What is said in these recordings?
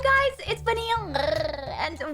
guys, it's Bunny and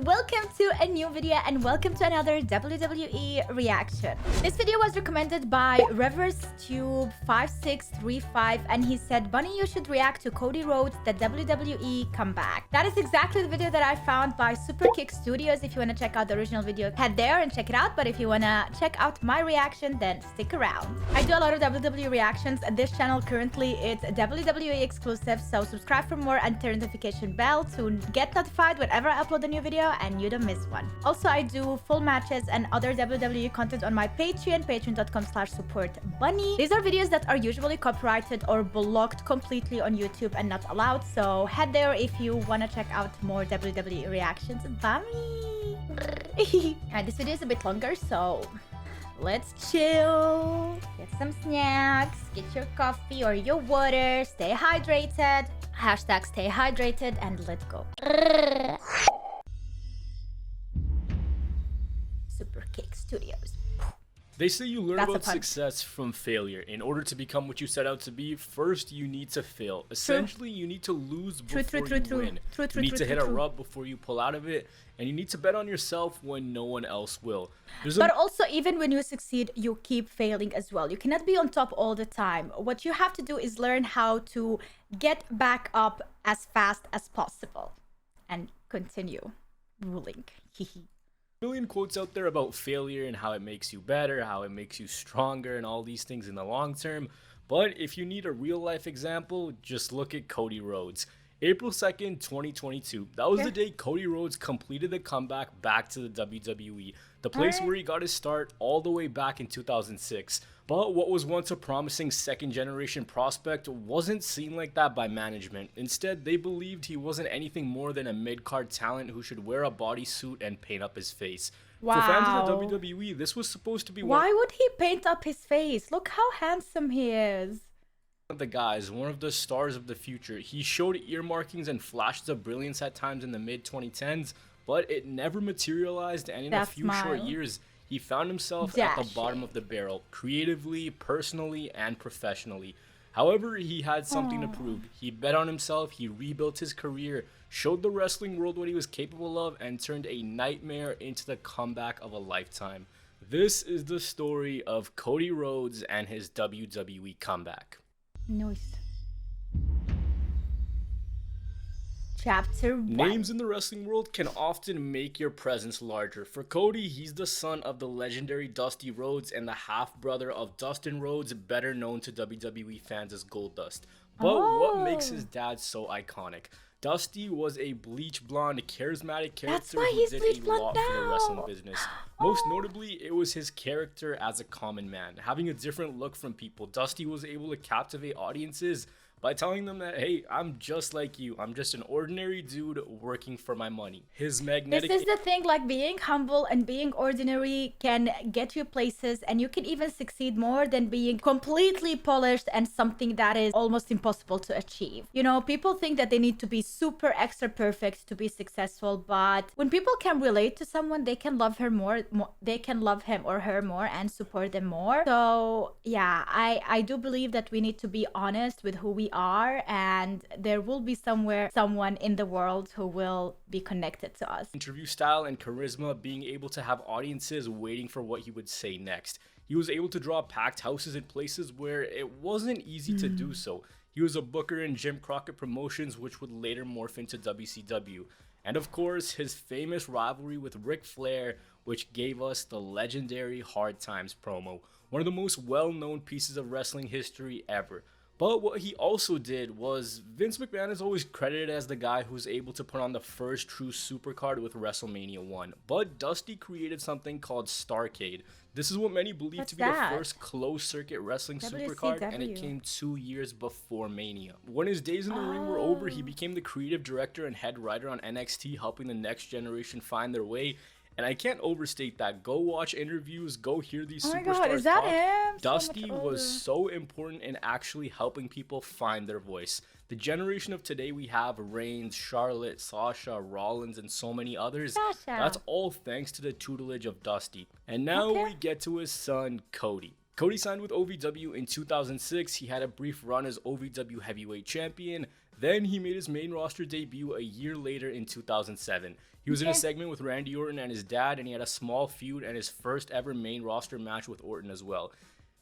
welcome to a new video and welcome to another WWE reaction. This video was recommended by ReversTube5635 and he said, Bunny, you should react to Cody Rhodes, the WWE comeback. That is exactly the video that I found by Superkick Studios. If you want to check out the original video, head there and check it out. But if you want to check out my reaction, then stick around. I do a lot of WWE reactions and this channel currently it's WWE exclusive, so subscribe for more and turn the notification bell to get notified whenever I upload a new video and you don't miss one. Also, I do full matches and other WWE content on my Patreon, patreon.com/supportbunny. These are videos that are usually copyrighted or blocked completely on YouTube and not allowed, so head there if you want to check out more WWE reactions. Bummy! And this video is a bit longer, so let's chill, get some snacks, get your coffee or your water, stay hydrated, hashtag stay hydrated, and let's go. Superkick Studios. They say you learn That's about success from failure. In order to become what you set out to be, first you need to fail. Essentially, you need to lose before you win. You need to hit a rut before you pull out of it, and you need to bet on yourself when no one else will. But also, even when you succeed, you keep failing as well. You cannot be on top all the time. What you have to do is learn how to get back up as fast as possible and continue ruling. Million quotes out there about failure and how it makes you better, how it makes you stronger, and all these things in the long term. But if you need a real life example, just look at Cody Rhodes. April 2nd, 2022. That was the day Cody Rhodes completed the comeback back to the WWE, the place where he got his start all the way back in 2006. But what was once a promising second generation prospect wasn't seen like that by management. Instead, they believed he wasn't anything more than a mid-card talent who should wear a bodysuit and paint up his face. Wow. For fans of the WWE, this was supposed to be Why would he paint up his face? Look how handsome he is. One of the guys, one of the stars of the future. He showed ear markings and flashes of brilliance at times in the mid-2010s, but it never materialized, and in a few short years, he found himself at the bottom of the barrel, creatively, personally, and professionally. However, he had something to prove. He bet on himself, he rebuilt his career, showed the wrestling world what he was capable of, and turned a nightmare into the comeback of a lifetime. This is the story of Cody Rhodes and his WWE comeback. Nice. Chapter 1. Names in the wrestling world can often make your presence larger. For Cody, he's the son of the legendary Dusty Rhodes and the half-brother of Dustin Rhodes, better known to WWE fans as Goldust. But what makes his dad so iconic? Dusty was a bleach blonde, charismatic character who did a lot for the wrestling business. Most notably, it was his character as a common man. Having a different look from people, Dusty was able to captivate audiences by telling them that, hey, I'm just like you. I'm just an ordinary dude working for my money. His magnetic... This is the thing, like being humble and being ordinary can get you places, and you can even succeed more than being completely polished and something that is almost impossible to achieve. You know, people think that they need to be super extra perfect to be successful, but when people can relate to someone, they can love her more, they can love him or her more and support them more. So yeah, I do believe that we need to be honest with who we are, and there will be someone in the world who will be connected to us. Interview style and charisma, being able to have audiences waiting for what he would say next. He was able to draw packed houses in places where it wasn't easy to do so. He was a booker in Jim Crockett Promotions, which would later morph into WCW. And of course, his famous rivalry with Ric Flair, which gave us the legendary Hard Times promo, one of the most well-known pieces of wrestling history ever. But what he also did was, Vince McMahon is always credited as the guy who was able to put on the first true supercard with WrestleMania 1. But Dusty created something called Starrcade. This is what many believe to be the first closed-circuit wrestling supercard, and it came 2 years before Mania. When his days in the ring were over, he became the creative director and head writer on NXT, helping the next generation find their way. And I can't overstate that. Go watch interviews, go hear these superstars talk. Dusty was so important in actually helping people find their voice. The generation of today we have Reigns, Charlotte, Sasha, Rollins, and so many others. That's all thanks to the tutelage of Dusty. And now we get to his son, Cody. Cody signed with OVW in 2006. He had a brief run as OVW Heavyweight Champion. Then he made his main roster debut a year later in 2007. He was in a segment with Randy Orton and his dad, and he had a small feud and his first ever main roster match with Orton as well.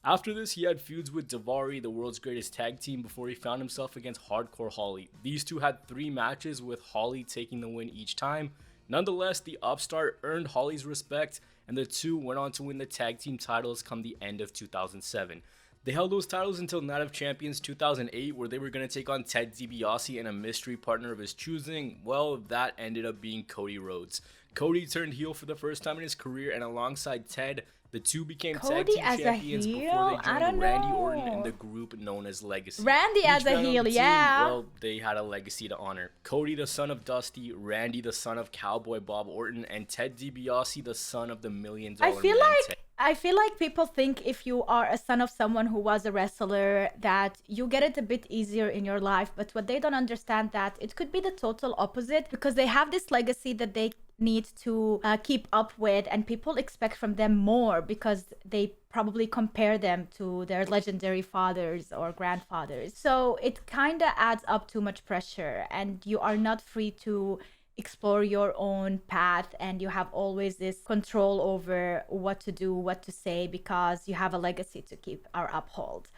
After this, he had feuds with Daivari, the world's greatest tag team, before he found himself against Hardcore Holly. These two had 3 matches, with Holly taking the win each time. Nonetheless, the upstart earned Holly's respect, and the two went on to win the tag team titles come the end of 2007. They held those titles until Night of Champions 2008, where they were going to take on Ted DiBiase and a mystery partner of his choosing. Well, that ended up being Cody Rhodes. Cody turned heel for the first time in his career, and alongside Ted, the two became tag team champions before they joined Randy Orton in the group known as Legacy. Randy as a heel, yeah. Well, they had a legacy to honor. Cody, the son of Dusty, Randy, the son of Cowboy Bob Orton, and Ted DiBiase, the son of the $1 Million Man. I feel like people think if you are a son of someone who was a wrestler that you get it a bit easier in your life, but what they don't understand that it could be the total opposite, because they have this legacy that they need to keep up with, and people expect from them more because they probably compare them to their legendary fathers or grandfathers. So it kind of adds up too much pressure, and you are not free to explore your own path, and you have always this control over what to do, what to say, because you have a legacy to keep or uphold.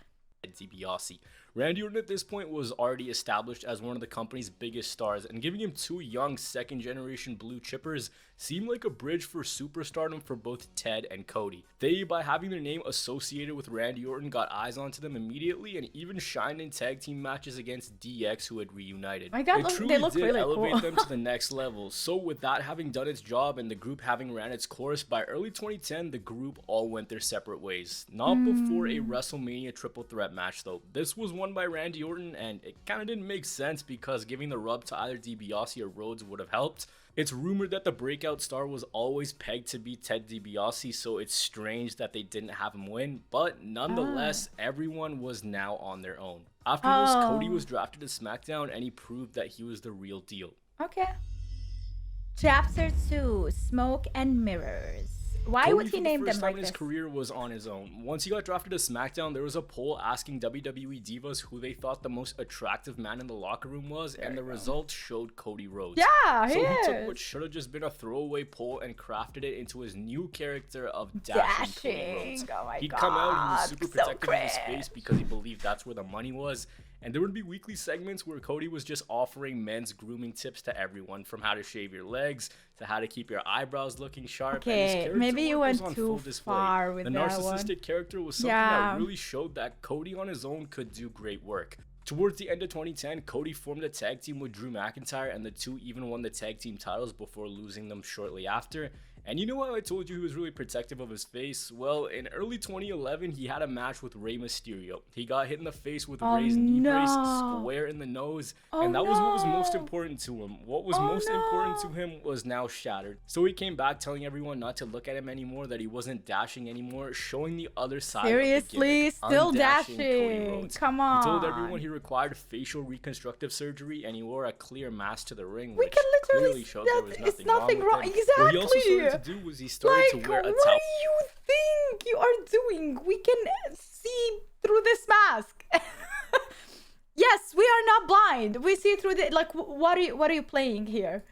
DiBiase. Randy Orton at this point was already established as one of the company's biggest stars, and giving him 2 young second-generation blue chippers seemed like a bridge for superstardom for both Ted and Cody. They, by having their name associated with Randy Orton, got eyes onto them immediately and even shined in tag team matches against DX, who had reunited. My God, they look really elevate cool. them to the next level. So with that having done its job and the group having ran its course, by early 2010, the group all went their separate ways. Not before a WrestleMania triple threat match though. This was won by Randy Orton, and it kind of didn't make sense because giving the rub to either DiBiase or Rhodes would have helped. It's rumored that the breakout star was always pegged to be Ted DiBiase, so it's strange that they didn't have him win, but nonetheless, everyone was now on their own. After this, Cody was drafted to SmackDown, and he proved that he was the real deal. Okay. Chapter 2, Smoke and Mirrors. Why Cody, would he name them like this? The first time in his career was on his own. Once he got drafted to SmackDown, there was a poll asking WWE divas who they thought the most attractive man in the locker room was, and the results showed Cody Rhodes. Yeah, so he took what should have just been a throwaway poll and crafted it into his new character of Dashing Cody Rhodes. Oh my He'd God, come out, he was super protective of his cringe. space because he believed that's where the money was. And there would be weekly segments where Cody was just offering men's grooming tips to everyone, from how to shave your legs to how to keep your eyebrows looking sharp. Okay, maybe you went too far with that one. The narcissistic character was something that really showed that Cody on his own could do great work. Towards the end of 2010, Cody formed a tag team with Drew McIntyre, and the two even won the tag team titles before losing them shortly after. And you know how I told you he was really protective of his face? Well, in early 2011, he had a match with Rey Mysterio. He got hit in the face with Rey's knee brace, square in the nose, and that was what was most important to him. What was most important to him was now shattered. So he came back telling everyone not to look at him anymore, that he wasn't dashing anymore, showing the other side Seriously? of the gimmick. Still Dashing dashing? Cody Rhodes. Come on. He told everyone he required facial reconstructive surgery, and he wore a clear mask to the ring, We which can literally clearly showed there was nothing wrong. with him. Exactly. What he also started to do was he started to wear a towel. What do you think you are doing? We can see through this mask. Yes, we are not blind. We see through the what are you playing here?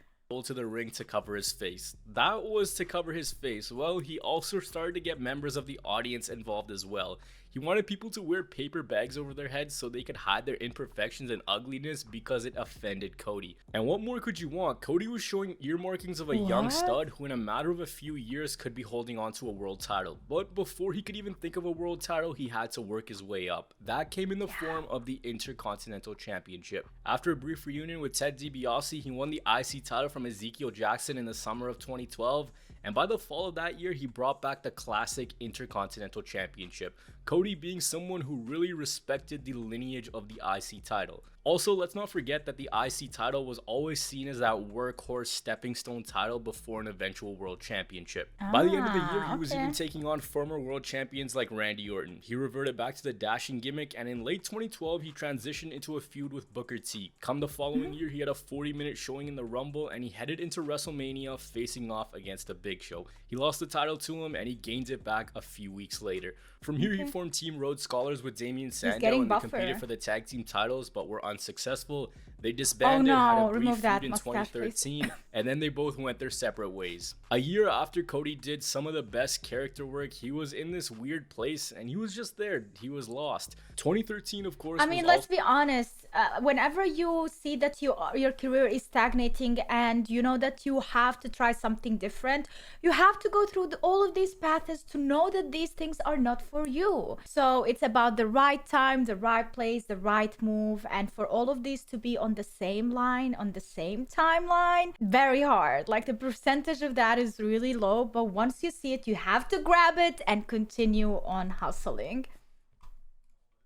To the ring to cover his face. That was to cover his face. Well, he also started to get members of the audience involved as well. He wanted people to wear paper bags over their heads so they could hide their imperfections and ugliness because it offended Cody. And what more could you want? Cody was showing ear markings of a young stud who in a matter of a few years could be holding on to a world title. But before he could even think of a world title, he had to work his way up. That came in the form of the Intercontinental Championship. After a brief reunion with Ted DiBiase, he won the IC title from Ezekiel Jackson in the summer of 2012. And by the fall of that year, he brought back the classic Intercontinental Championship. Cody being someone who really respected the lineage of the IC title. Also, let's not forget that the IC title was always seen as that workhorse stepping stone title before an eventual world championship. By the end of the year, he was even taking on former world champions like Randy Orton. He reverted back to the dashing gimmick, and in late 2012, he transitioned into a feud with Booker T. Come the following year, he had a 40-minute showing in the Rumble, and he headed into WrestleMania facing off against the Big Show. He lost the title to him, and he gained it back a few weeks later. From here, he formed Team Rhodes Scholars with Damian Sandow, and they competed for the tag team titles, but were unsuccessful. They disbanded, had a brief remove feud that in mustache, please. 2013, and then they both went their separate ways. A year after Cody did some of the best character work, he was in this weird place, and he was just there. He was lost. 2013, of course. I mean, let's be honest. Whenever you see that your career is stagnating and you know that you have to try something different, you have to go through all of these paths to know that these things are not for you. So it's about the right time, the right place, the right move, and for all of these to be on the same line, on the same timeline, very hard. Like, the percentage of that is really low, but once you see it, you have to grab it and continue on hustling.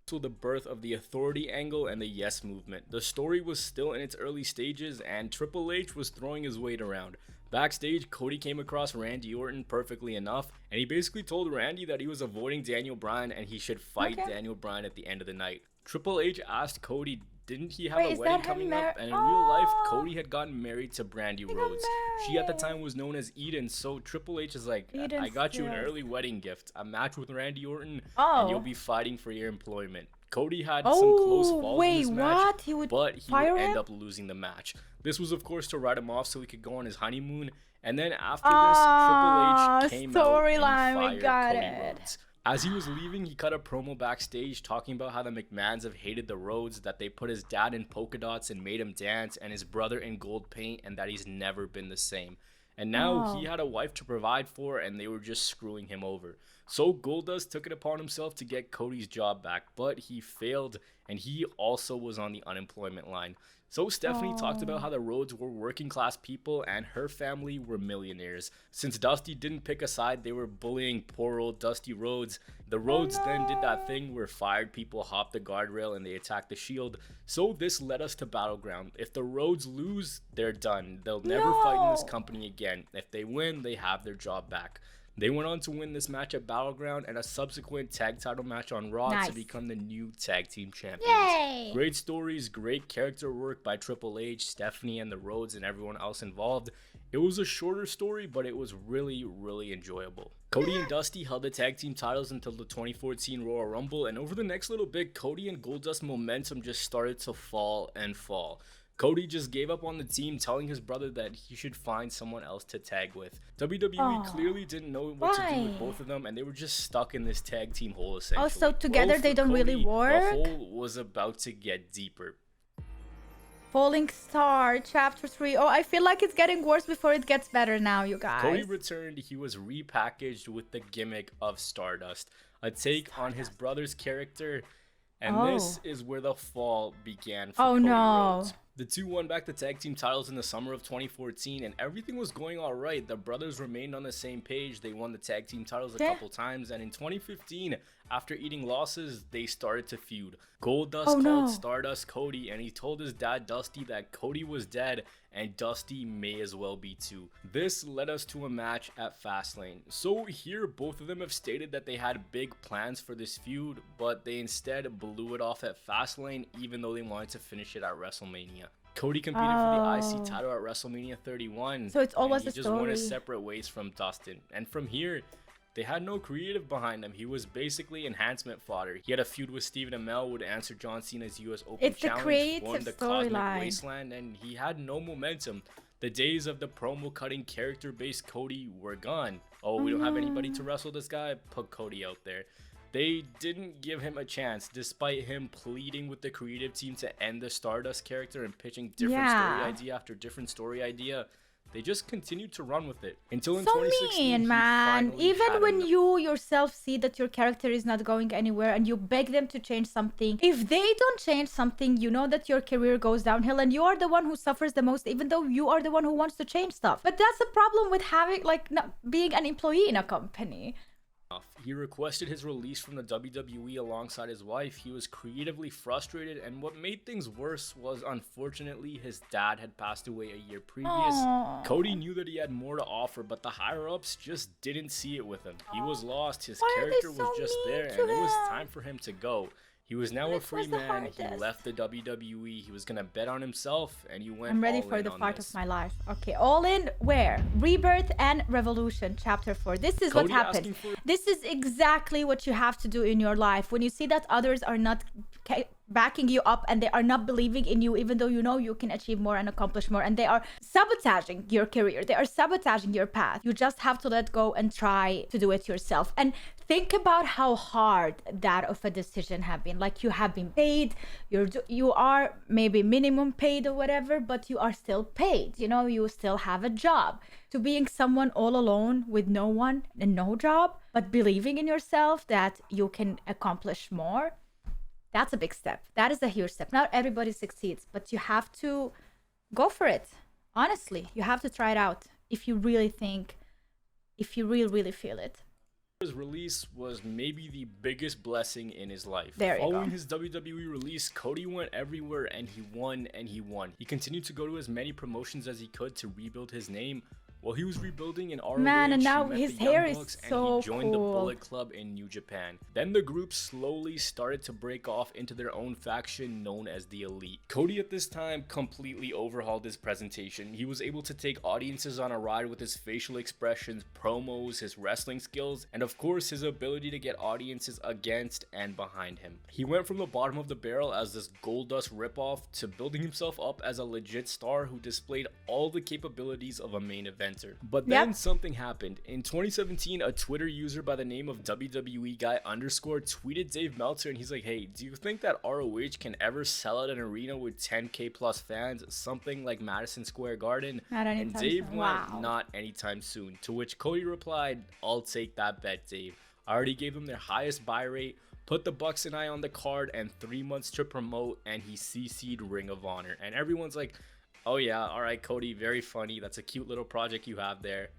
To the birth of the authority angle and the yes movement. The story was still in its early stages, and Triple H was throwing his weight around. Backstage, Cody came across Randy Orton perfectly enough, and he basically told Randy that he was avoiding Daniel Bryan and he should fight Daniel Bryan at the end of the night. Triple H asked Cody, didn't he have a wedding coming up? And in real life, Cody had gotten married to Brandy Rhodes. She at the time was known as Eden, so Triple H is like, I got you an early wedding gift, a match with Randy Orton, and you'll be fighting for your employment. Cody had some close falls in this match, but he would end up losing the match. This was, of course, to write him off so he could go on his honeymoon. And then after this, Triple H came out and fired Cody Rhodes. As he was leaving, he cut a promo backstage talking about how the McMahons have hated the Rhodes, that they put his dad in polka dots and made him dance, and his brother in gold paint, and that he's never been the same. And now he had a wife to provide for, and they were just screwing him over. So Goldust took it upon himself to get Cody's job back, but he failed, and he also was on the unemployment line. So Stephanie talked about how the Rhodes were working class people and her family were millionaires. Since Dusty didn't pick a side, they were bullying poor old Dusty Rhodes. The Rhodes then did that thing where fired people hopped the guardrail and they attacked the Shield. So this led us to Battleground. If the Rhodes lose, they're done. They'll never fight in this company again. If they win, they have their job back. They went on to win this match at Battleground and a subsequent tag title match on Raw to become the new tag team champions. Yay! Great stories, great character work by Triple H, Stephanie, and the Rhodes and everyone else involved. It was a shorter story, but it was really, really enjoyable. Cody and Dusty held the tag team titles until the 2014 Royal Rumble, and over the next little bit, Cody and Goldust momentum just started to fall and fall. Cody just gave up on the team, telling his brother that he should find someone else to tag with. WWE clearly didn't know what to do with both of them, and they were just stuck in this tag team hole, essentially. Oh, so together they don't really work? The hole was about to get deeper. Falling Star, Chapter 3. Oh, I feel like it's getting worse before it gets better now, you guys. Cody returned. He was repackaged with the gimmick of Stardust, a take on his brother's character. And this is where the fall began for Cody Rhodes. The two won back the tag team titles in the summer of 2014, and everything was going all right. The brothers remained on the same page. They won the tag team titles a couple times, and in 2015, after eating losses, they started to feud. Goldust called Stardust Cody, and he told his dad Dusty that Cody was dead, and Dusty may as well be too. This led us to a match at Fastlane. So here, both of them have stated that they had big plans for this feud, but they instead blew it off at Fastlane, even though they wanted to finish it at WrestleMania. Cody competed for the IC title at WrestleMania 31. So it's always a story. He just went his separate ways from Dustin. And from here, they had no creative behind him. He was basically enhancement fodder. He had a feud with Stephen Amell, would answer John Cena's US Open Challenge, won the Cosmic Wasteland, and he had no momentum. The days of the promo cutting character-based Cody were gone. Oh, we don't have anybody to wrestle this guy? Put Cody out there. They didn't give him a chance, despite him pleading with the creative team to end the Stardust character and pitching different story idea after different story idea. They just continued to run with it until in 2016. Man, even when you yourself see that your character is not going anywhere and you beg them to change something, if they don't change something, you know that your career goes downhill and you are the one who suffers the most, even though you are the one who wants to change stuff. But that's the problem with having, like, not being an employee in a company. He requested his release from the WWE alongside his wife. He was creatively frustrated, and what made things worse was, unfortunately, his dad had passed away a year previous. Cody knew that he had more to offer, but the higher-ups just didn't see it with him. He was lost, his character was just there, and it was time for him to go. He was now a free man. He left the WWE. He was gonna bet on himself, and he went. I'm ready for the fight of my life. Okay, all in where? Rebirth and Revolution, Chapter 4. This is what happened. This is exactly what you have to do in your life. When you see that others are not backing you up, and they are not believing in you, even though you know you can achieve more and accomplish more, and they are sabotaging your career, they are sabotaging your path. You just have to let go and try to do it yourself. And think about how hard that of a decision have been. Like, you have been paid, you are maybe minimum paid or whatever, but you are still paid, you know, you still have a job. To being someone all alone with no one and no job, but believing in yourself that you can accomplish more, that's a big step. That is a huge step. Not everybody succeeds, but you have to go for it. Honestly, you have to try it out if you really think, if you really feel it. His release was maybe the biggest blessing in his life. There you go. Following his WWE release, Cody went everywhere and he won and he won. He continued to go to as many promotions as he could to rebuild his name. While he was rebuilding in ROH, Man, and now he met his the hair Young is Bucks so and he joined the cool. Bullet Club in New Japan. Then the group slowly started to break off into their own faction known as the Elite. Cody at this time completely overhauled his presentation. He was able to take audiences on a ride with his facial expressions, promos, his wrestling skills, and of course his ability to get audiences against and behind him. He went from the bottom of the barrel as this Goldust ripoff to building himself up as a legit star who displayed all the capabilities of a main eventer. But then something happened. In 2017, a Twitter user by the name of WWE Guy _ tweeted Dave Meltzer, and he's like, hey, do you think that ROH can ever sell out an arena with 10K plus fans, something like Madison Square Garden? And Dave went, not anytime soon. To which Cody replied, I'll take that bet, Dave. I already gave them their highest buy rate, put the Bucks and I on the card, and 3 months to promote, and he CC'd Ring of Honor. And everyone's like, oh yeah, all right, Cody, very funny. That's a cute little project you have there.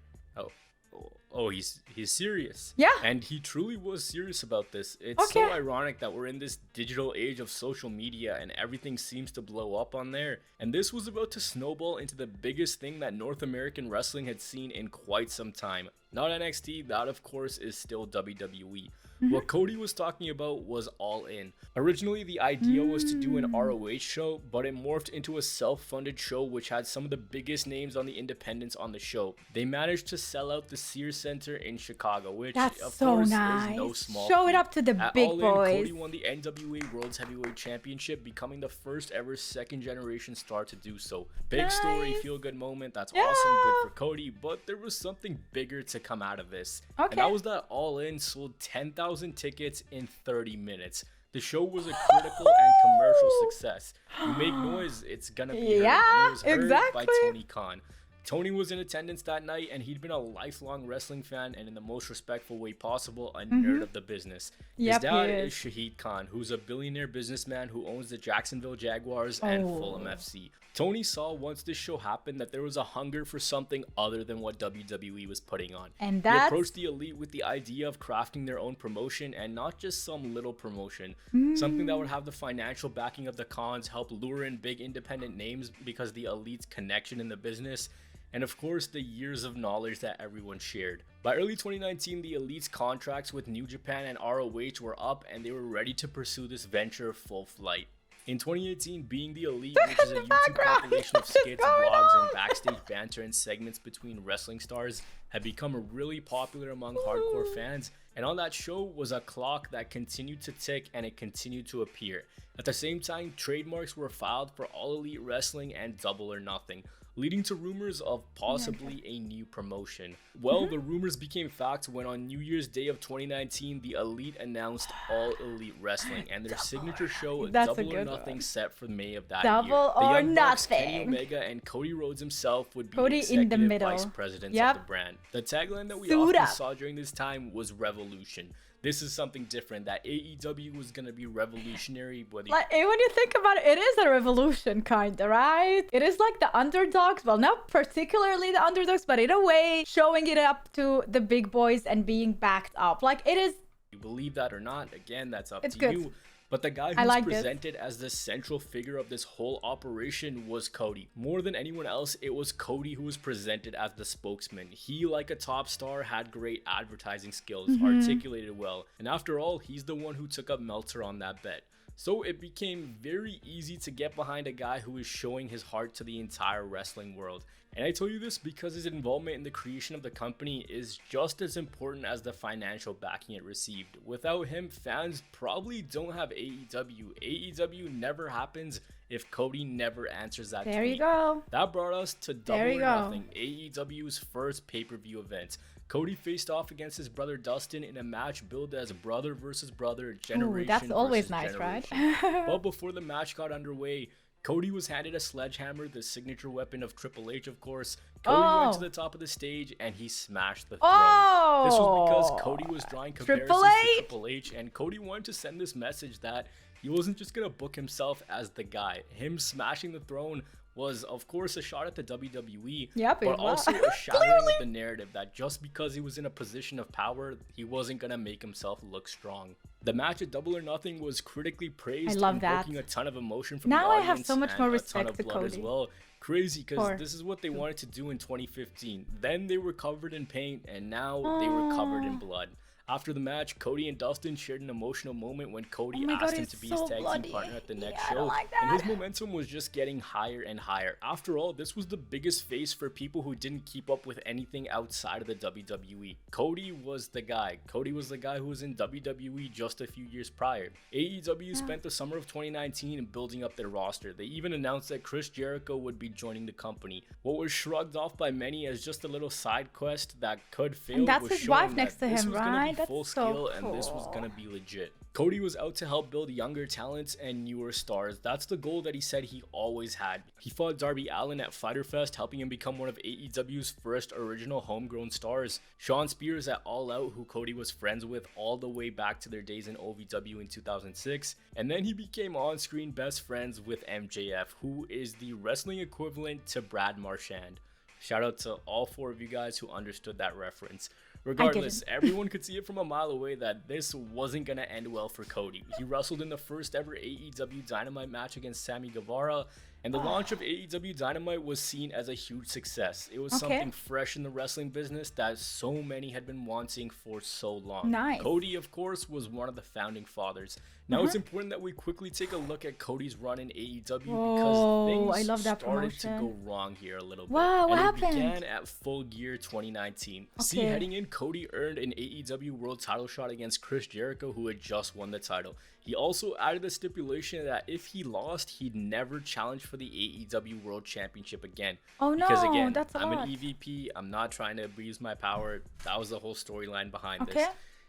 Oh, he's serious. Yeah. And he truly was serious about this. It's so ironic that we're in this digital age of social media and everything seems to blow up on there. And this was about to snowball into the biggest thing that North American wrestling had seen in quite some time. Not NXT, that of course is still WWE. What Cody was talking about was All In. Originally, the idea was to do an ROH show, but it morphed into a self-funded show which had some of the biggest names on the independents on the show. They managed to sell out the Sears Center in Chicago, which of course is no small Show feat. it up to the At big All In, boys. Cody won the NWA World's Heavyweight Championship, becoming the first ever second generation star to do so. Big story, feel good moment, that's awesome, good for Cody, but there was something bigger to come out of this. And that was that All In sold 10,000 tickets in 30 minutes. The show was a critical and commercial success. You make noise, it's gonna be heard. And it was heard by Tony Khan. Tony was in attendance that night, and he'd been a lifelong wrestling fan and in the most respectful way possible, a nerd of the business. His dad is Shahid Khan, who's a billionaire businessman who owns the Jacksonville Jaguars and Fulham FC. Tony saw once this show happened that there was a hunger for something other than what WWE was putting on. And he approached the Elite with the idea of crafting their own promotion, and not just some little promotion. Something that would have the financial backing of the Khans, help lure in big independent names because the Elite's connection in the business, and of course the years of knowledge that everyone shared. By early 2019, the Elite's contracts with New Japan and ROH were up, and they were ready to pursue this venture full flight. In 2018, Being the Elite, which is a YouTube compilation of skits, vlogs, and backstage banter and segments between wrestling stars, had become really popular among hardcore fans, and on that show was a clock that continued to tick and it continued to appear. At the same time, trademarks were filed for All Elite Wrestling and Double or Nothing, leading to rumors of possibly a new promotion. Well, the rumors became fact when on New Year's Day of 2019, the Elite announced All Elite Wrestling and their signature show, Double or Nothing, set for May of that year. Double The or Young Bucks, Nothing. Kenny Omega, and Cody Rhodes himself would be Cody executive in the middle. vice presidents of the brand. The tagline that we Suit often up. saw during this time was Revolution. This is something different, that AEW was going to be revolutionary. Whether Like, when you think about it, it is a revolution, kinda, right? It is like the underdogs, well, not particularly the underdogs, but in a way, showing it up to the big boys and being backed up. Like, it is... you believe that or not, again, that's up to good. you. But the guy who's presented as the central figure of this whole operation was Cody. More than anyone else, it was Cody who was presented as the spokesman. He, like a top star, had great advertising skills, articulated well, and after all, he's the one who took up Meltzer on that bet. So it became very easy to get behind a guy who is showing his heart to the entire wrestling world. And I tell you this because his involvement in the creation of the company is just as important as the financial backing it received. Without him, fans probably don't have AEW. AEW never happens if Cody never answers that There tweet. you go. That brought us to Double or Nothing, AEW's first pay-per-view event. Cody faced off against his brother Dustin in a match billed as brother versus brother, generation Ooh, that's always versus nice, generation. right? But before the match got underway, Cody was handed a sledgehammer, the signature weapon of Triple H, of course. Cody went to the top of the stage and he smashed the throne. This was because Cody was drawing comparisons to Triple H, and Cody wanted to send this message that he wasn't just gonna book himself as the guy. Him smashing the throne was, of course, a shot at the WWE, but also a shattering of the narrative that just because he was in a position of power, he wasn't gonna make himself look strong. The match at Double or Nothing was critically praised, invoking a ton of emotion from the audience. Now I have so much more respect to Cody as well. Crazy, because this is what they wanted to do in 2015. Then they were covered in paint, and now they were covered in blood. After the match, Cody and Dustin shared an emotional moment when Cody asked him to be his tag team partner at the next show, and his momentum was just getting higher and higher. After all, this was the biggest face for people who didn't keep up with anything outside of the WWE. Cody was the guy. Cody was the guy who was in WWE just a few years prior. AEW spent the summer of 2019 building up their roster. They even announced that Chris Jericho would be joining the company. What was shrugged off by many as just a little side quest that could fail, and that's was his wife showing next to him, right? That's full scale, and this was gonna be legit. Cody was out to help build younger talents and newer stars. That's the goal that he said he always had. He fought Darby Allin at Fyter Fest, helping him become one of AEW's first original homegrown stars. Shawn Spears at All Out, who Cody was friends with all the way back to their days in OVW in 2006. And then he became on-screen best friends with MJF, who is the wrestling equivalent to Brad Marchand. Shout out to all four of you guys who understood that reference. Regardless, everyone could see it from a mile away that this wasn't going to end well for Cody. He wrestled in the first ever AEW Dynamite match against Sammy Guevara, and the launch of AEW Dynamite was seen as a huge success. It was something fresh in the wrestling business that so many had been wanting for so long. Cody, of course, was one of the founding fathers. Now it's important that we quickly take a look at Cody's run in AEW because things started to go wrong here a little bit. What happened? It began at Full Gear 2019. See, heading in, Cody earned an AEW World title shot against Chris Jericho, who had just won the title. He also added a stipulation that if he lost, he'd never challenge for the AEW World Championship again. Because again, I'm an EVP, I'm not trying to abuse my power. That was the whole storyline behind this.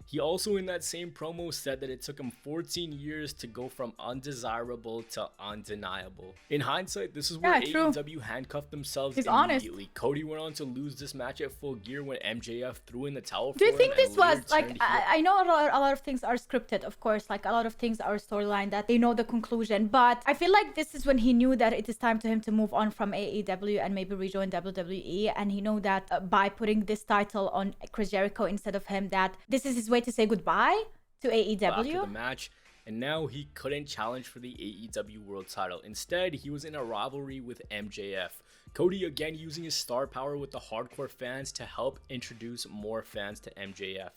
He also, in that same promo, said that it took him 14 years to go from undesirable to undeniable. In hindsight, this is where AEW handcuffed themselves immediately. Cody went on to lose this match at Full Gear when MJF threw in the towel for him. Do you think this was, like, I know a lot of things are scripted, of course, like a lot of things are storyline that they know the conclusion, but I feel like this is when he knew that it is time to him to move on from AEW and maybe rejoin WWE, and he knew that by putting this title on Chris Jericho instead of him, that this is his way to say goodbye to AEW. After the match, and now he couldn't challenge for the AEW World title. Instead, he was in a rivalry with MJF. Cody again using his star power with the hardcore fans to help introduce more fans to MJF.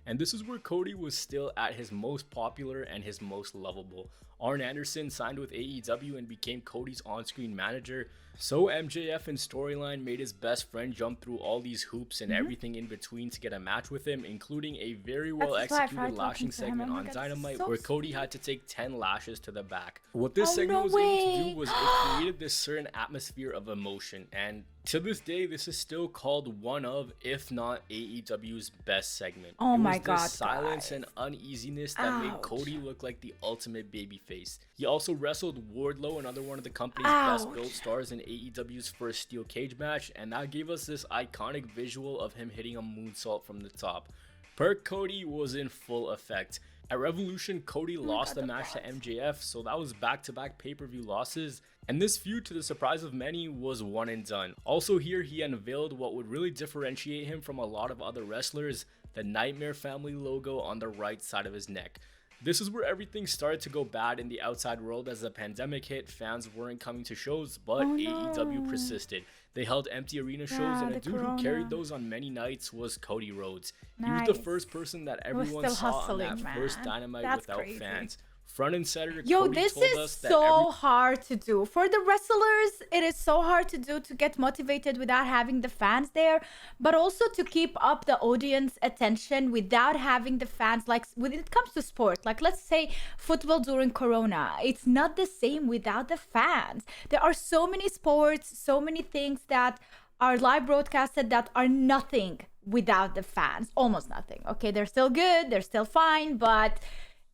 And this is where Cody was still at his most popular and his most lovable. Arn Anderson signed with AEW and became Cody's on-screen manager. So MJF in storyline made his best friend jump through all these hoops and everything in between to get a match with him, including a very well executed lashing segment on Dynamite where Cody had to take 10 lashes to the back. What this segment was able to do was it created this certain atmosphere of emotion, and to this day, this is still called one of, if not AEW's best segment. Oh my God, the silence and uneasiness that made Cody look like the ultimate babyface. He also wrestled Wardlow, another one of the company's best built stars, in AEW's first steel cage match, and that gave us this iconic visual of him hitting a moonsault from the top. Perk Cody was in full effect. At Revolution, Cody lost the match to MJF, so that was back-to-back pay-per-view losses, and this feud, to the surprise of many, was one and done. Also here, he unveiled what would really differentiate him from a lot of other wrestlers, the Nightmare Family logo on the right side of his neck. This is where everything started to go bad in the outside world as the pandemic hit. Fans weren't coming to shows, but AEW persisted. They held empty arena shows, and a dude who carried those on many nights was Cody Rhodes. He was the first person that everyone saw on that first Dynamite without fans. Front and center, Yo, Cody this told is us that so hard to do. For the wrestlers, it is so hard to do to get motivated without having the fans there, but also to keep up the audience attention without having the fans. Like when it comes to sport, like let's say football during Corona, it's not the same without the fans. There are so many sports, so many things that are live broadcasted that are nothing without the fans. Almost nothing. Okay, they're still good, they're still fine, but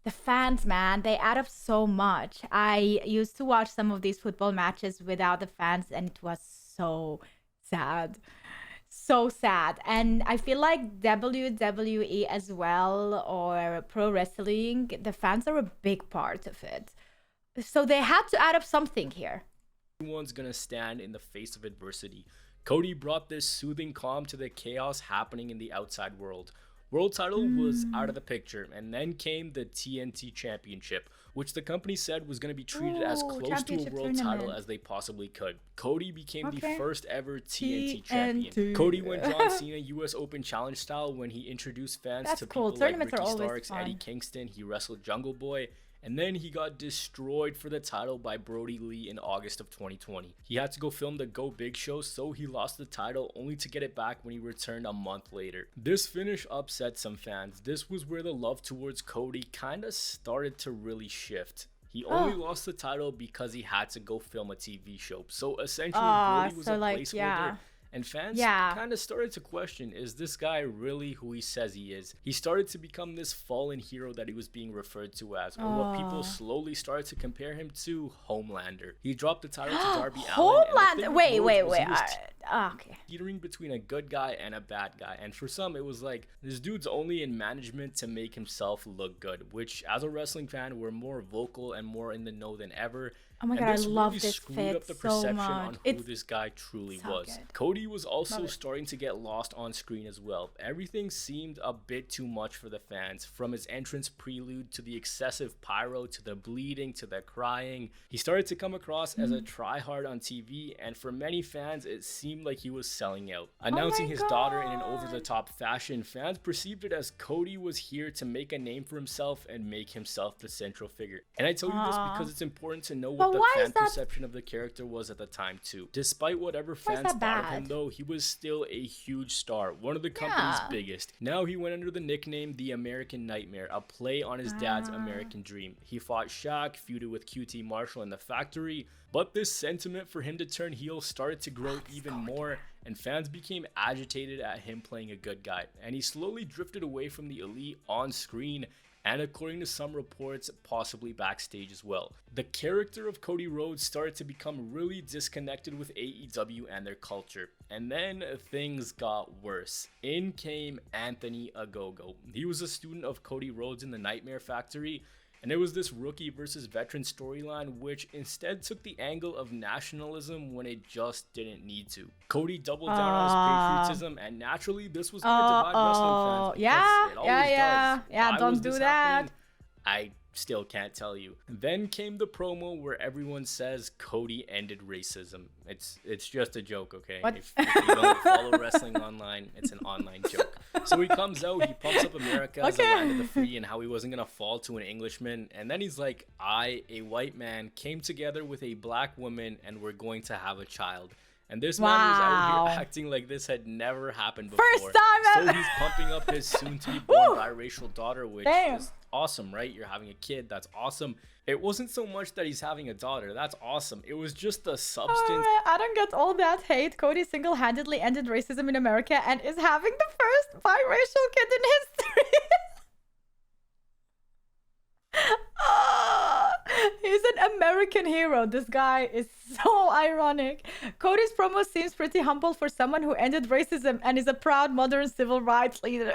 the fans, man, they add up so much. I used to watch some of these football matches without the fans, and it was so sad. So sad. And I feel like WWE as well, or pro wrestling, the fans are a big part of it. So they had to add up something here. everyone's gonna stand in the face of adversity. Cody brought this soothing calm to the chaos happening in the outside world. World title was out of the picture, and then came the TNT Championship, which the company said was going to be treated as close to a world title as they possibly could. Cody became the first ever TNT champion. Cody went John Cena US Open Challenge style when he introduced fans to people like Ricky Starks, Eddie Kingston. He wrestled Jungle Boy. And then he got destroyed for the title by Brody Lee in August of 2020. He had to go film the Go Big show, so he lost the title only to get it back when he returned a month later. This finish upset some fans. This was where the love towards Cody kinda started to really shift. He only lost the title because he had to go film a TV show. So essentially, Brody was a placeholder. And fans kind of started to question, is this guy really who he says he is? He started to become this fallen hero that he was being referred to as, or what people slowly started to compare him to, Homelander. He dropped the title to Darby Allin. Homelander? Wait. Okay. Teetering between a good guy and a bad guy. And for some, it was like, this dude's only in management to make himself look good, which as a wrestling fan, we're more vocal and more in the know than ever. Oh my god, I love this fit up the perception on who this guy truly was. Good. Cody was also starting to get lost on screen as well. Everything seemed a bit too much for the fans, from his entrance prelude to the excessive pyro to the bleeding to the crying. He started to come across as a tryhard on TV, and for many fans, it seemed like he was selling out. Announcing his daughter in an over-the-top fashion, fans perceived it as Cody was here to make a name for himself and make himself the central figure. And I tell you this because it's important to know what the fan perception of the character was at the time too. Despite whatever fans thought of him though, he was still a huge star, one of the company's biggest. Now he went under the nickname The American Nightmare, a play on his dad's American Dream. He fought Shaq, feuded with QT Marshall in the Factory, but this sentiment for him to turn heel started to grow even more, and fans became agitated at him playing a good guy, and he slowly drifted away from the elite on screen, and according to some reports, possibly backstage as well. The character of Cody Rhodes started to become really disconnected with AEW and their culture. And then things got worse. In came Anthony Ogogo. He was a student of Cody Rhodes in the Nightmare Factory, and it was this rookie versus veteran storyline which instead took the angle of nationalism when it just didn't need to. Cody doubled down on his patriotism, and naturally this was going to divide wrestling fans. It always does. Why don't do that. I still can't tell you. Then came the promo where everyone says Cody ended racism. It's just a joke, okay? If you don't follow wrestling online, it's an online joke. So he comes out, he pumps up America as the land of the free and how he wasn't gonna fall to an Englishman, and then he's like, I, a white man, came together with a black woman and we're going to have a child. And this man was out here acting like this had never happened before. First time So he's pumping up his soon-to-be-born biracial daughter, which is awesome, right? You're having a kid, that's awesome. It wasn't so much that he's having a daughter, that's awesome. It was just the substance. I don't get all that hate. Cody single-handedly ended racism in America and is having the first biracial kid in history. He's an American hero. This guy is so ironic. Cody's promo seems pretty humble for someone who ended racism and is a proud modern civil rights leader.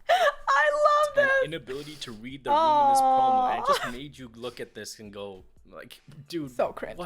I love this. Inability to read the room in this promo, and it just made you look at this and go, like, dude, so cringe.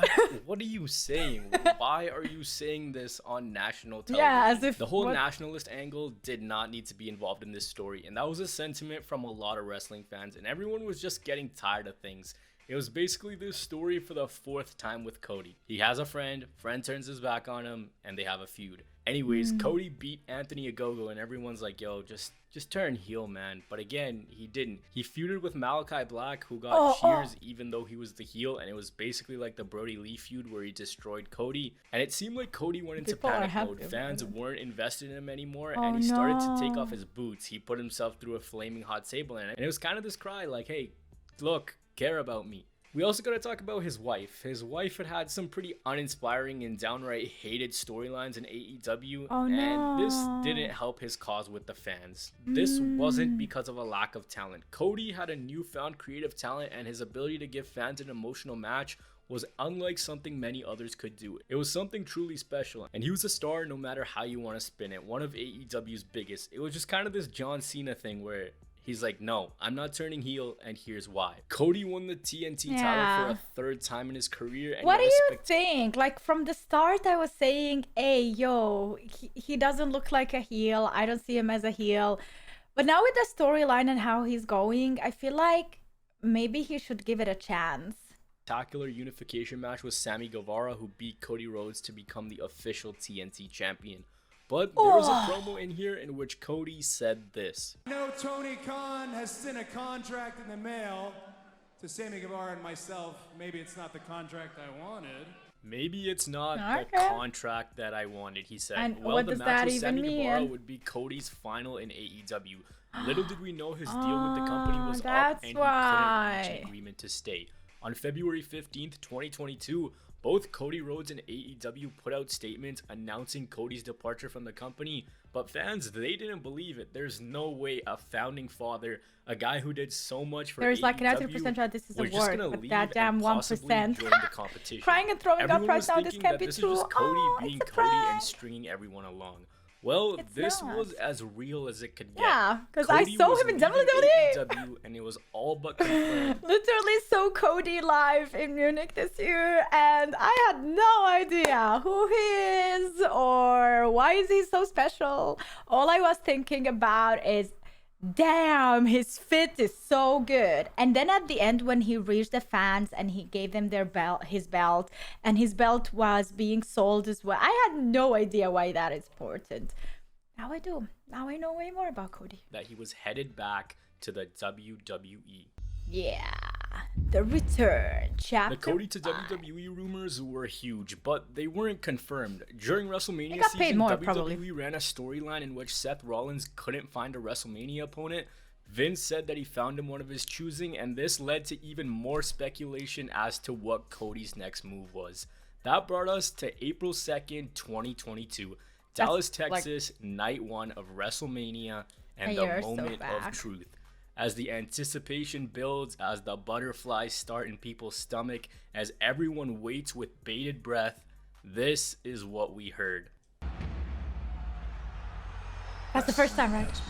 What are you saying? Why are you saying this on national television? Yeah, as if the whole nationalist angle did not need to be involved in this story, and that was a sentiment from a lot of wrestling fans, and everyone was just getting tired of things. It was basically this story for the 4th time with Cody. He has a friend turns his back on him, and they have a feud. Anyways, Cody beat Anthony Ogogo, and everyone's like, yo, just turn heel, man. But again, he didn't. He feuded with Malachi Black, who got cheers even though he was the heel, and it was basically like the Brody Lee feud where he destroyed Cody. And it seemed like Cody went into panic mode. Fans weren't invested in him anymore, and he started to take off his boots. He put himself through a flaming hot table, and it was kind of this cry like, hey, look, care about me. We also got to talk about his wife. His wife had some pretty uninspiring and downright hated storylines in AEW, and this didn't help his cause with the fans. This wasn't because of a lack of talent. Cody had a newfound creative talent, and his ability to give fans an emotional match was unlike something many others could do. It was something truly special, and he was a star no matter how you want to spin it. One of AEW's biggest. It was just kind of this John Cena thing where he's like, no, I'm not turning heel, and here's why. Cody won the TNT title for a 3rd time in his career. And what do you think? Like, from the start, I was saying, hey, yo, he doesn't look like a heel. I don't see him as a heel. But now with the storyline and how he's going, I feel like maybe he should give it a chance. Spectacular unification match with Sammy Guevara, who beat Cody Rhodes to become the official TNT champion. But there was a promo in here in which Cody said this. I know Tony Khan has sent a contract in the mail to Sammy Guevara and myself. Maybe it's not the contract I wanted. Maybe it's not the contract that I wanted, he said. And well, what the does match that with even Sammy mean? Guevara would be Cody's final in AEW. Little did we know his deal with the company was up, and he couldn't reach an agreement to stay. On February 15th, 2022, both Cody Rhodes and AEW put out statements announcing Cody's departure from the company, but fans, they didn't believe it. There's no way a founding father, a guy who did so much for There's AEW, like 90% chance this is a word, but that damn 1%. Join the competition. Crying and throwing Everyone up right was now, this can't be this true. was just Cody being Cody and prank. stringing everyone along. Well, this not. was as real as it could get. Yeah, because I Cody saw was him in leaving WWE. AEW, and it was all but confirmed. Literally saw Cody live in Munich this year, and I had no idea who he is or why is he so special. All I was thinking about is, damn, his fit is so good. And then at the end, when he reached the fans and he gave them their his belt, and his belt was being sold as well, I had no idea why that is important. Now I do. Now I know way more about Cody. That he was headed back to the WWE. Yeah, the return chapter. The Cody to WWE rumors were huge, but they weren't confirmed. During WrestleMania He got paid season, more, WWE probably. ran a storyline in which Seth Rollins couldn't find a WrestleMania opponent. Vince said that he found him one of his choosing, and this led to even more speculation as to what Cody's next move was. That brought us to April 2nd, 2022. Dallas, Texas, night 1 of WrestleMania, and the moment of truth. As the anticipation builds, as the butterflies start in people's stomach, as everyone waits with bated breath, this is what we heard. That's the first time, right?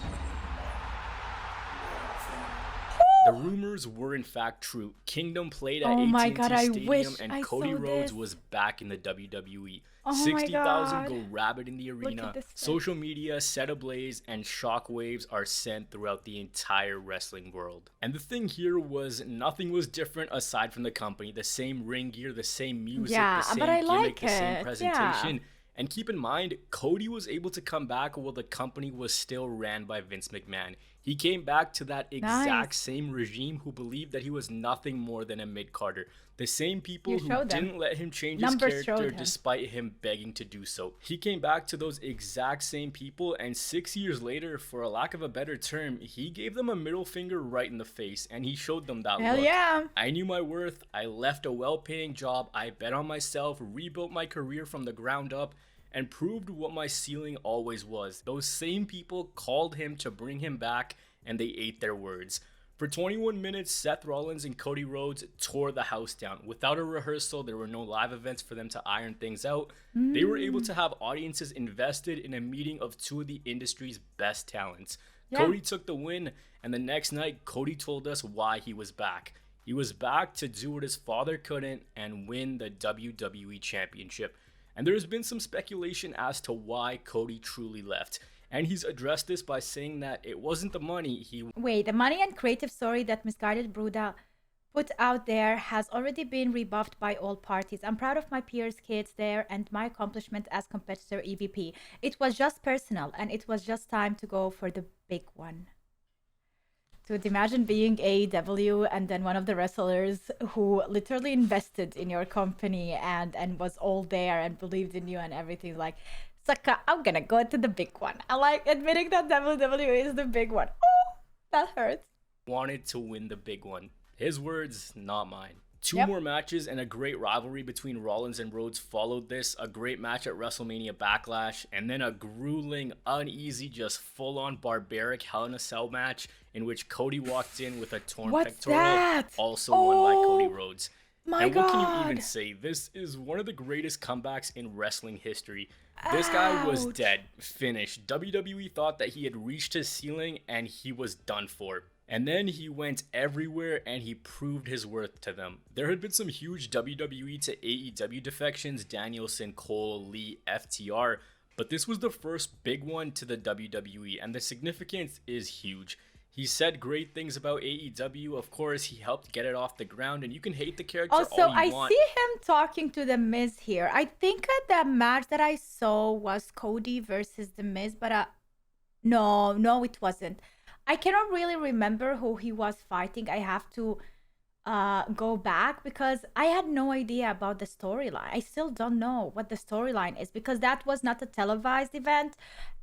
The rumors were in fact true. Kingdom played at AT&T Stadium, and Cody Rhodes was back in the WWE. 60,000 go rabid in the arena. Social media set ablaze, and shockwaves are sent throughout the entire wrestling world. And the thing here was, nothing was different aside from the company. The same ring gear, the same music, the same gimmick, the same presentation. And keep in mind, Cody was able to come back while the company was still ran by Vince McMahon. He came back to that exact same regime who believed that he was nothing more than a mid-carder. The same people who didn't let him change his character despite him begging to do so. He came back to those exact same people, and 6 years later, for a lack of a better term, he gave them a middle finger right in the face, and he showed them that look. I knew my worth, I left a well-paying job, I bet on myself, rebuilt my career from the ground up, and proved what my ceiling always was. Those same people called him to bring him back, and they ate their words. For 21 minutes, Seth Rollins and Cody Rhodes tore the house down. Without a rehearsal, there were no live events for them to iron things out. They were able to have audiences invested in a meeting of two of the industry's best talents. Cody took the win, and the next night, Cody told us why he was back. He was back to do what his father couldn't and win the WWE Championship. And there's been some speculation as to why Cody truly left. And he's addressed this by saying that it wasn't the money. Wait, the money and creative story that misguided Bruda put out there has already been rebuffed by all parties. I'm proud of my peers, kids there, and my accomplishment as competitor EVP. It was just personal, and it was just time to go for the big one. Dude, imagine being AEW and then one of the wrestlers who literally invested in your company and was all there and believed in you and everything, like, Saka, I'm gonna go to the big one. I like admitting that WWE is the big one. Oh, that hurts. Wanted to win the big one. His words, not mine. Two Yep. more matches and a great rivalry between Rollins and Rhodes followed this. A great match at WrestleMania Backlash, and then a grueling, uneasy, just full-on barbaric Hell in a Cell match in which Cody walked in with a torn What's pectoral, that? also won by Cody Oh, Rhodes. my And what can you God. even say? This is one of the greatest comebacks in wrestling history. This guy was Ouch. dead, finished. WWE thought that he had reached his ceiling and he was done for. And then he went everywhere and he proved his worth to them. There had been some huge WWE to AEW defections, Danielson, Cole, Lee, FTR, but this was the first big one to the WWE, and the significance is huge. He said great things about AEW. Of course, he helped get it off the ground, and you can hate the character Also, all you I want. see him talking to The Miz here. I think the match that I saw was Cody versus The Miz, but no, it wasn't. I cannot really remember who he was fighting. I have to go back because I had no idea about the storyline. I still don't know what the storyline is because that was not a televised event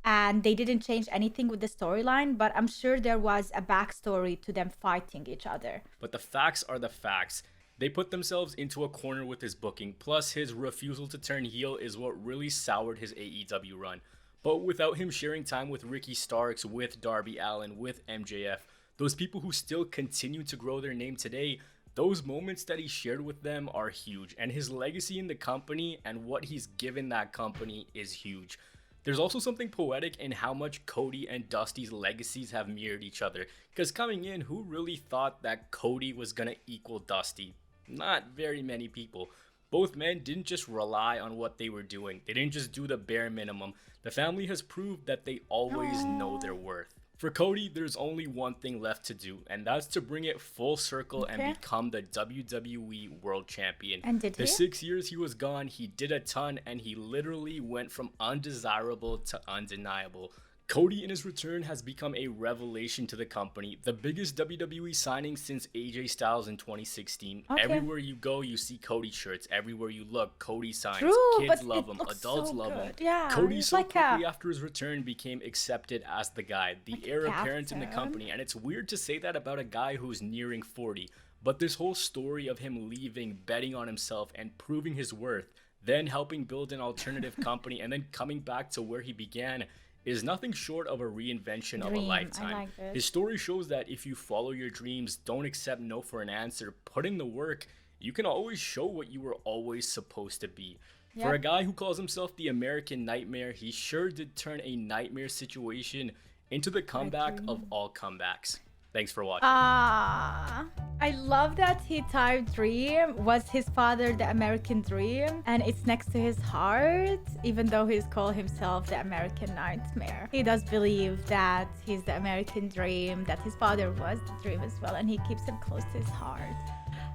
and they didn't change anything with the storyline, but I'm sure there was a backstory to them fighting each other. But the facts are the facts. They put themselves into a corner with his booking, plus his refusal to turn heel is what really soured his AEW run. But without him sharing time with Ricky Starks, with Darby Allin, with MJF, those people who still continue to grow their name today, those moments that he shared with them are huge. And his legacy in the company and what he's given that company is huge. There's also something poetic in how much Cody and Dusty's legacies have mirrored each other. Because coming in, who really thought that Cody was gonna equal Dusty? Not very many people. Both men didn't just rely on what they were doing. They didn't just do the bare minimum. The family has proved that they always know their worth. For Cody, there's only one thing left to do, and that's to bring it full circle and become the WWE World Champion. And did The he? 6 years he was gone, he did a ton, and he literally went from undesirable to undeniable. Cody in his return has become a revelation to the company, the biggest WWE signing since AJ Styles in 2016. Okay. Everywhere you go, you see Cody shirts. Everywhere you look, Cody signs. True, Kids but love it him, looks adults so love him. good. Yeah, Cody it's so like quickly after his return became accepted as the guy, the Like a heir apparent in the captain. company. And it's weird to say that about a guy who's nearing 40, but this whole story of him leaving, betting on himself, and proving his worth, then helping build an alternative company, and then coming back to where he began is nothing short of a reinvention of a Dream. I lifetime. like this. His story shows that if you follow your dreams, don't accept no for an answer, put in the work, you can always show what you were always supposed to be. For a Yep. guy who calls himself the American Nightmare, he sure did turn a nightmare situation into the comeback of all comebacks. Thanks for watching. I love that he typed dream. Was his father the American dream? And it's next to his heart, even though he's called himself the American Nightmare. He does believe that he's the American dream, that his father was the dream as well, and he keeps him close to his heart.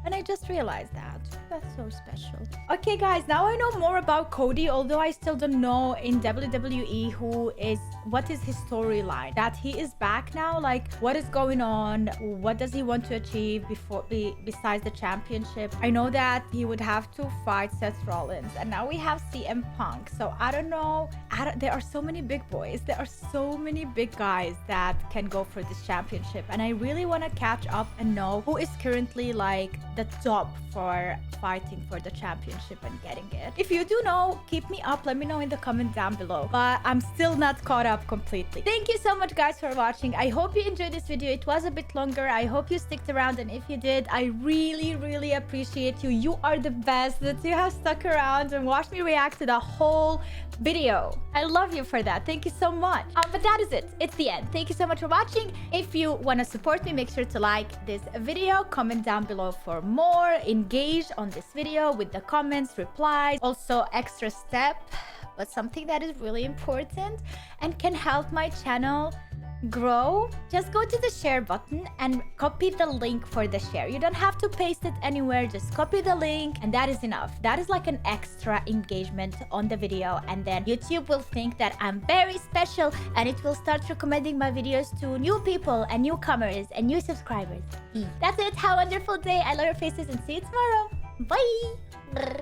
And I just realized that. That's so special. Okay, guys, now I know more about Cody, although I still don't know in WWE what is his storyline. That he is back now, like what is going on? What does he want to achieve besides the championship? I know that he would have to fight Seth Rollins, and now we have CM Punk. So I don't know. There are so many big boys. There are so many big guys that can go for this championship, and I really want to catch up and know who is currently like the top for fighting for the championship and getting it. If you do know, keep me up, let me know in the comment down below, but I'm still not caught up completely. Thank you so much, guys, for watching. I hope you enjoyed this video. It was a bit longer. I hope you sticked around, and if you did, I really appreciate you. You are the best that you have stuck around and watched me react to the whole video. I love you for that. Thank you so much. But that is it. It's the end. Thank you so much for watching. If you want to support me, make sure to like this video, comment down below for more, engage on this video with the comments, replies. Also, extra step, but something that is really important and can help my channel grow, just go to the share button and copy the link for the share. You don't have to paste it anywhere, just copy the link and that is enough. That is like an extra engagement on the video, and then YouTube will think that I'm very special and it will start recommending my videos to new people and newcomers and new subscribers. That's it. Have a wonderful day. I love your faces and see you tomorrow. Bye.